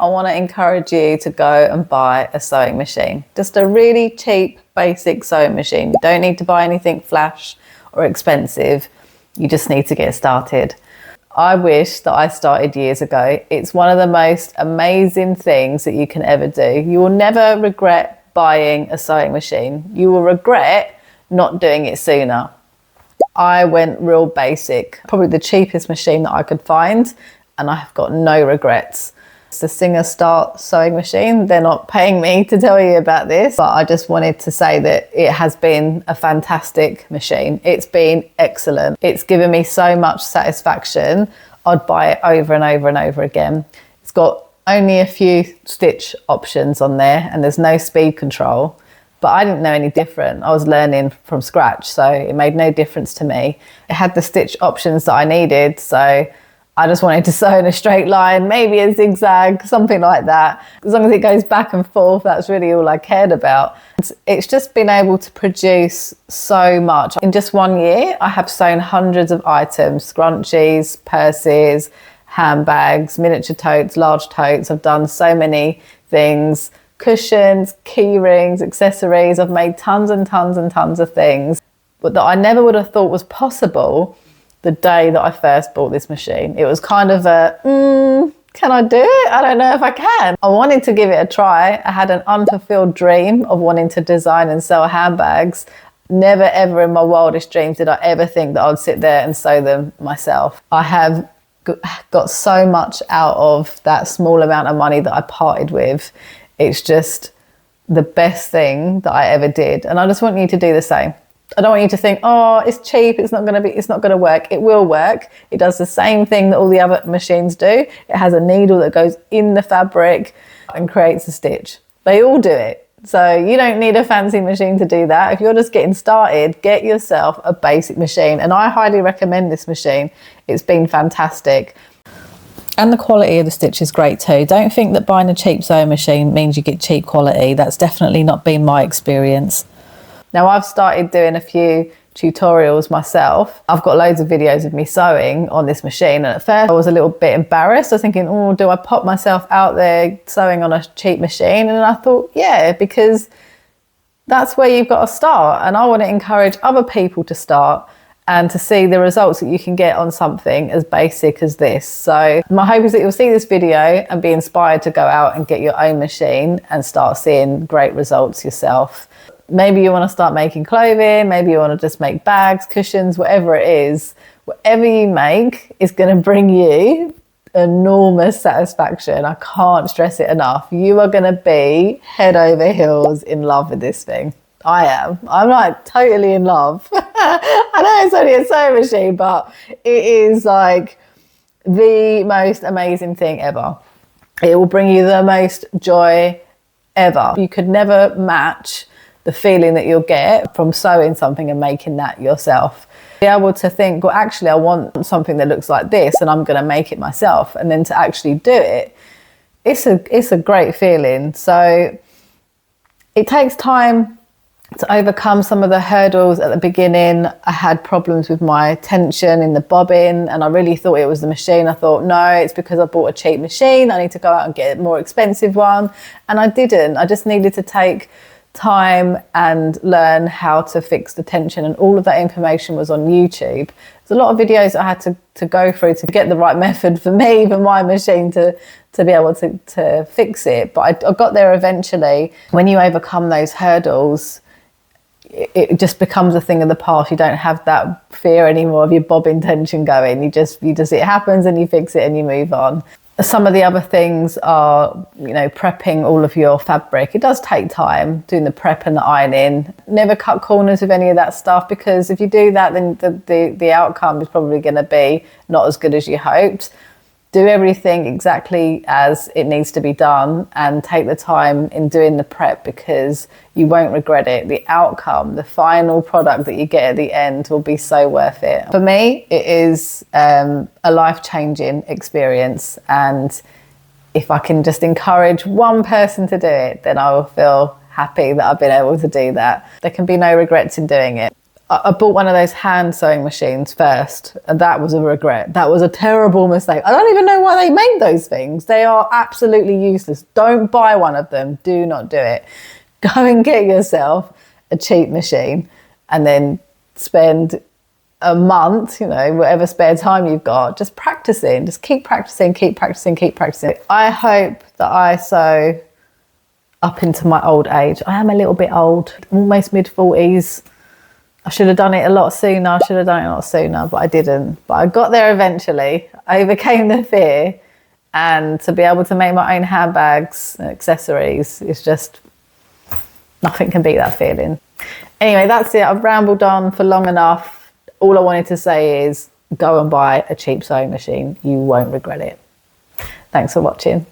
I want to encourage you to go and buy a sewing machine. Just a really cheap, basic sewing machine. You don't need to buy anything flash or expensive. You just need to get started. I wish that I started years ago. It's one of the most amazing things that you can ever do. You will never regret buying a sewing machine. You will regret not doing it sooner. I went real basic, probably the cheapest machine that I could find, and I have got no regrets. It's the Singer Start sewing machine. They're not paying me to tell you about this, but I just wanted to say that it has been a fantastic machine. It's been excellent. It's given me so much satisfaction. I'd buy it over and over and over again. It's got only a few stitch options on there and there's no speed control. But I didn't know any different. I was learning from scratch, so it made no difference to me. It had the stitch options that I needed, so I just wanted to sew in a straight line, maybe a zigzag, something like that. As long as it goes back and forth, that's really all I cared about. It's just been able to produce so much. In just 1 year, I have sewn hundreds of items, scrunchies, purses, handbags, miniature totes, large totes. I've done so many things. Cushions, key rings, accessories. I've made tons and tons and tons of things, but that I never would have thought was possible the day that I first bought this machine. It was kind of a, can I do it? I don't know if I can. I wanted to give it a try. I had an unfulfilled dream of wanting to design and sell handbags. Never ever in my wildest dreams did I ever think that I'd sit there and sew them myself. I have got so much out of that small amount of money that I parted with. It's just the best thing that I ever did. And I just want you to do the same. I don't want you to think, oh, it's cheap, it's not going to work. It will work. It does the same thing that all the other machines do. It has a needle that goes in the fabric and creates a stitch. They all do it. So you don't need a fancy machine to do that. If you're just getting started, get yourself a basic machine. And I highly recommend this machine. It's been fantastic. And the quality of the stitch is great too. Don't think that buying a cheap sewing machine means you get cheap quality. That's definitely not been my experience. Now I've started doing a few tutorials myself. I've got loads of videos of me sewing on this machine. And at first I was a little bit embarrassed. I was thinking, oh, do I pop myself out there sewing on a cheap machine? And I thought, yeah, because that's where you've got to start. And I want to encourage other people to start and to see the results that you can get on something as basic as this. So my hope is that you'll see this video and be inspired to go out and get your own machine and start seeing great results yourself. Maybe you want to start making clothing, maybe you want to just make bags, cushions, whatever it is. Whatever you make is going to bring you enormous satisfaction. I can't stress it enough. You are going to be head over heels in love with this thing. I am. I'm like totally in love. I know it's only a sewing machine, but it is like the most amazing thing ever. It will bring you the most joy ever. You could never match the feeling that you'll get from sewing something and making that yourself. Be able to think, well, actually, I want something that looks like this and I'm going to make it myself. And then to actually do it, it's a great feeling. So it takes time to overcome some of the hurdles at the beginning. I had problems with my tension in the bobbin and I really thought it was the machine. I thought, no, it's because I bought a cheap machine. I need to go out and get a more expensive one. And I didn't. I just needed to take time and learn how to fix the tension, and all of that information was on YouTube. There's a lot of videos I had to go through to get the right method for me, for my machine to be able to fix it. But I got there eventually. When you overcome those hurdles, it just becomes a thing of the past. You don't have that fear anymore of your bobbin tension going. You just it happens and you fix it and you move on. Some of the other things are, prepping all of your fabric. It does take time doing the prep and the ironing. Never cut corners with any of that stuff, because if you do that, then the outcome is probably going to be not as good as you hoped. Do everything exactly as it needs to be done and take the time in doing the prep, because you won't regret it. The outcome, the final product that you get at the end will be so worth it. For me, it is a life-changing experience. And if I can just encourage one person to do it, then I will feel happy that I've been able to do that. There can be no regrets in doing it. I bought one of those hand sewing machines first, and that was a regret. That was a terrible mistake. I don't even know why they made those things. They are absolutely useless. Don't buy one of them. Do not do it. Go and get yourself a cheap machine and then spend a month, you know, whatever spare time you've got, just practicing. Just keep practicing, keep practicing, keep practicing. I hope that I sew up into my old age. I am a little bit old, almost mid-40s. I should have done it a lot sooner. But I didn't. But I got there eventually. I overcame the fear, and to be able to make my own handbags and accessories is just, nothing can beat that feeling. Anyway, that's it. I've rambled on for long enough. All I wanted to say is go and buy a cheap sewing machine. You won't regret it. Thanks for watching.